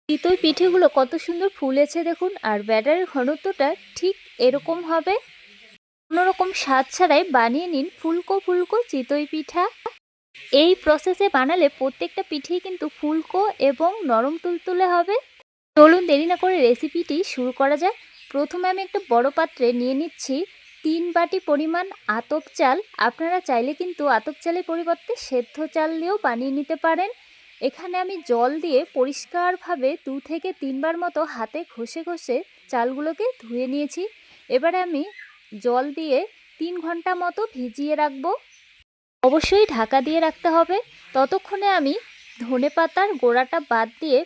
চিতই পিঠেগুলো কত সুন্দর ফুলেছে দেখুন। আর ব্যাটারের ঘনত্বটা ঠিক এরকম হবে। কোনোরকম স্বাদ ছাড়াই বানিয়ে নিন ফুলকো ফুলকো চিতই পিঠা। এই প্রসেসে বানালে প্রত্যেকটা পিঠেই কিন্তু ফুলকো এবং নরম তুলতুলে হবে। চলুন দেরি না করে রেসিপিটি শুরু করা যাক। প্রথমে আমি একটা বড় পাত্রে নিয়ে নিচ্ছি 3 বাটি পরিমাণ আতপ চাল। আপনারা চাইলে কিন্তু আতপ চালের পরিবর্তে সেদ্ধ চাল দিয়েও বানিয়ে নিতে পারেন। এখানে আমি জল দিয়ে পরিষ্কারভাবে 2 থেকে 3 বার মতো হাতে ঘষে ঘষে চালগুলোকে ধুয়ে নিয়েছি। এবারে আমি জল দিয়ে 3 ঘন্টা মতো ভিজিয়ে রাখবো। অবশ্যই ঢাকা দিয়ে রাখতে হবে। ততক্ষণে আমি ধনেপাতার গোড়াটা বাদ দিয়ে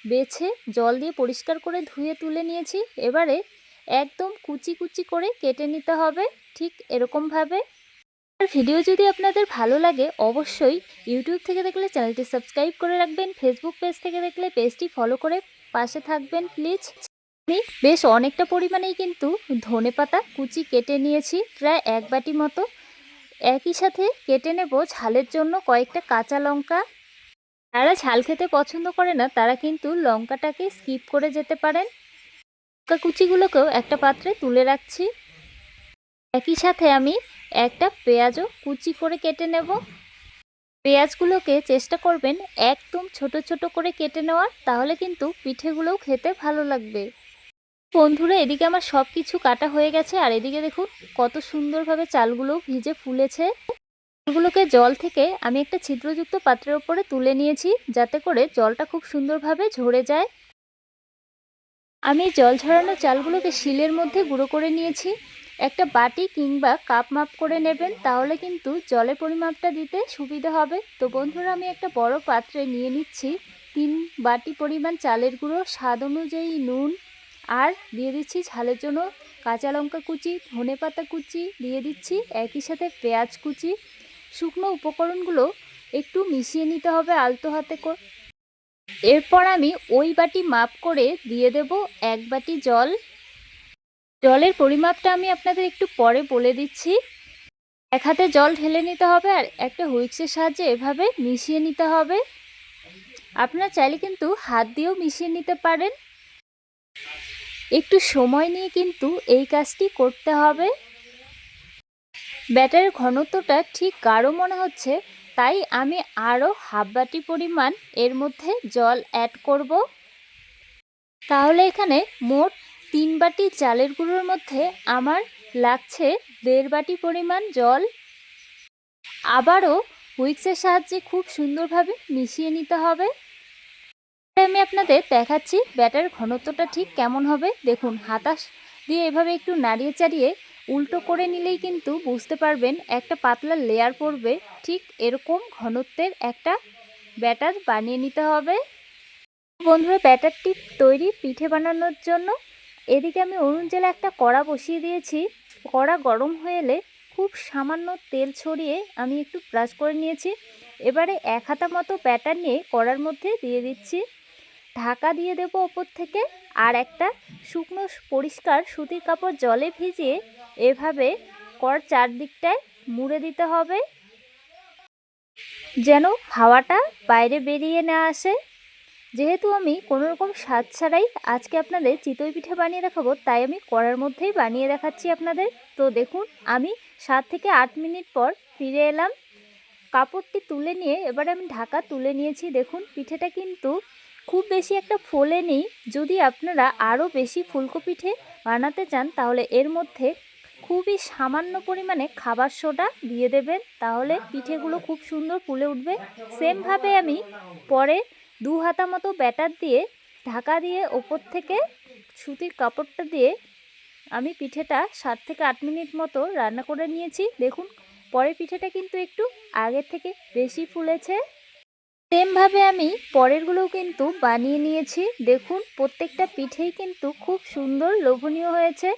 বেছে জল দিয়ে পরিষ্কার করে ধুয়ে তুলে নিয়েছি। এবারে একদম কুচি কুচি করে কেটে নিতে হবে, ঠিক এরকমভাবে। আর ভিডিও যদি আপনাদের ভালো লাগে অবশ্যই ইউটিউব থেকে দেখলে চ্যানেলটি সাবস্ক্রাইব করে রাখবেন, ফেসবুক পেজ থেকে দেখলে পেজটি ফলো করে পাশে থাকবেন প্লিজ। আমি বেশ অনেকটা পরিমাণেই কিন্তু ধনেপাতা কুচি কেটে নিয়েছি, প্রায় 1 বাটি মতো। একই সাথে কেটে নেব ঝালের জন্য কয়েকটা কাঁচা লঙ্কা। যারা ঝাল খেতে পছন্দ করে না তারা কিন্তু লঙ্কাটাকে স্কিপ করে যেতে পারেন। লঙ্কা কুচিগুলোকেও একটা পাত্রে তুলে রাখছি। একই সাথে আমি একটা পেঁয়াজও কুচি করে কেটে নেব। পেঁয়াজগুলোকে চেষ্টা করবেন একদম ছোট ছোট করে কেটে নেওয়ার, তাহলে কিন্তু পিঠেগুলোও খেতে ভালো লাগবে। বন্ধুরা, এদিকে আমার সব কিছু কাটা হয়ে গেছে। আর এদিকে দেখুন কত সুন্দরভাবে চালগুলো ভিজে ফুলেছে। চালগুলোকে জল থেকে আমি একটা ছিদ্রযুক্ত পাত্রের উপরে তুলে নিয়েছি, যাতে করে জলটা খুব সুন্দরভাবে ঝরে যায়। আমি জল ঝরানো চালগুলোকে শিলের মধ্যে গুঁড়ো করে নিয়েছি। একটা বাটি কিংবা কাপ মাপ করে নেবেন, তাহলে কিন্তু জলের পরিমাপটা দিতে সুবিধা হবে। তো বন্ধুরা, আমি একটা বড় পাত্রে নিয়ে নিচ্ছি 3 বাটি পরিমাণ চালের গুঁড়ো, স্বাদ অনুযায়ী নুন, আর দিয়ে দিচ্ছি ঝালের জন্য কাঁচা লঙ্কা কুচি, ধনেপাতা কুচি দিয়ে দিচ্ছি, একই সাথে পেঁয়াজ কুচি। শুকনো উপকরণগুলো একটু মিশিয়ে নিতে হবে আলতো হাতে করে। এরপর আমি ওই বাটি মাপ করে দিয়ে দেব 1 বাটি জল। জলের পরিমাপটা আমি আপনাদের একটু পরে বলে দিচ্ছি। এক হাতে জল ঢেলে নিতে হবে আর একটা হুইক্সের সাহায্যে এভাবে মিশিয়ে নিতে হবে। আপনারা চাইলে কিন্তু হাত দিয়েও মিশিয়ে নিতে পারেন। একটু সময় নিয়ে কিন্তু এই কাজটি করতে হবে। ব্যাটারের ঘনত্বটা ঠিক গাঢ় মনে হচ্ছে, তাই আমি আরও হাফ বাটি পরিমাণ এর মধ্যে জল অ্যাড করব। তাহলে এখানে মোট 3 বাটি চালের গুঁড়োর মধ্যে আমার লাগছে 1.5 বাটি পরিমাণ জল। আবারও হুইক্সের সাহায্যে খুব সুন্দরভাবে মিশিয়ে নিতে হবে। আমি আপনাদের দেখাচ্ছি ব্যাটার ঘনত্বটা ঠিক কেমন হবে। দেখুন, হাতা দিয়ে এভাবে একটু নাড়িয়ে চাড়িয়ে উল্টো করে নিলেই কিন্তু বুঝতে পারবেন একটা পাতলা লেয়ার পড়বে। ঠিক এরকম ঘনত্বের একটা ব্যাটার বানিয়ে নিতে হবে। বন্ধুরা, ব্যাটারটি তৈরি পিঠে বানানোর জন্য এদিকে আমি উনুন জ্বালা একটা কড়া বসিয়ে দিয়েছি। কড়া গরম হয়ে এলে খুব সামান্য তেল ছড়িয়ে আমি একটু ব্রাশ করে নিয়েছি। এবারে 1 হাতা মতো ব্যাটার নিয়ে কড়ার মধ্যে দিয়ে দিচ্ছি। ঢাকা দিয়ে দেব ওপর থেকে। আর একটা শুকনো পরিষ্কার সুতির কাপড় জলে ভিজিয়ে এভাবে কড়ার চারদিকটায় মুড়ে দিতে হবে, যেন হাওয়াটা বাইরে বেরিয়ে না আসে। যেহেতু আমি কোনো রকম স্বাদ ছাড়াই আজকে আপনাদের চিতই পিঠে বানিয়ে দেখাবো, তাই আমি কড়ার মধ্যেই বানিয়ে দেখাচ্ছি আপনাদের। তো দেখুন, আমি 7 থেকে 8 মিনিট পর ফিরে এলাম। কাপড়টি তুলে নিয়ে এবারে আমি ঢাকা তুলে নিয়েছি। দেখুন, পিঠেটা কিন্তু খুব বেশি একটা ফোলেনি। যদি আপনারা আরও বেশি ফুলকো পিঠে বানাতে চান, তাহলে এর মধ্যে খুবই সামান্য পরিমাণে খাবার সোডা দিয়ে দেবেন, তাহলে পিঠেগুলো খুব সুন্দর ফুলে উঠবে। সেমভাবে আমি পরে 2 হাতা মতো ব্যাটার দিয়ে ঢাকা দিয়ে ওপর থেকে সুতির কাপড়টা দিয়ে আমি পিঠেটা 7 থেকে 8 মিনিট মতো রান্না করে নিয়েছি। দেখুন, পরে পিঠেটা কিন্তু একটু আগের থেকে বেশি ফুলেছে। সেমভাবে আমি পরেরগুলোও কিন্তু বানিয়ে নিয়েছি। দেখুন, প্রত্যেকটা পিঠেই কিন্তু খুব সুন্দর লোভনীয় হয়েছে।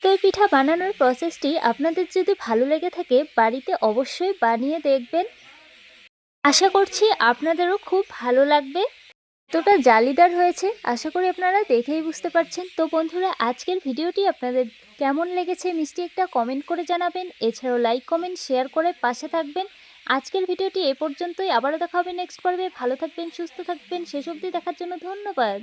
চিতই পিঠা বানানোর প্রসেসটি আপনাদের যদি ভালো লেগে থাকে বাড়িতে অবশ্যই বানিয়ে দেখবেন। আশা করছি আপনাদেরও খুব ভালো লাগবে। এতটা জালিদার হয়েছে আশা করি আপনারা দেখেই বুঝতে পারছেন। তো বন্ধুরা, আজকের ভিডিওটি আপনাদের কেমন লেগেছে মিষ্টি একটা কমেন্ট করে জানাবেন। এছাড়াও লাইক কমেন্ট শেয়ার করে পাশে থাকবেন। আজকের ভিডিওটি এ পর্যন্তই। আবারও দেখা হবে নেক্সট পর্বে। ভালো থাকবেন, সুস্থ থাকবেন। শেষ অবধি দেখার জন্য ধন্যবাদ।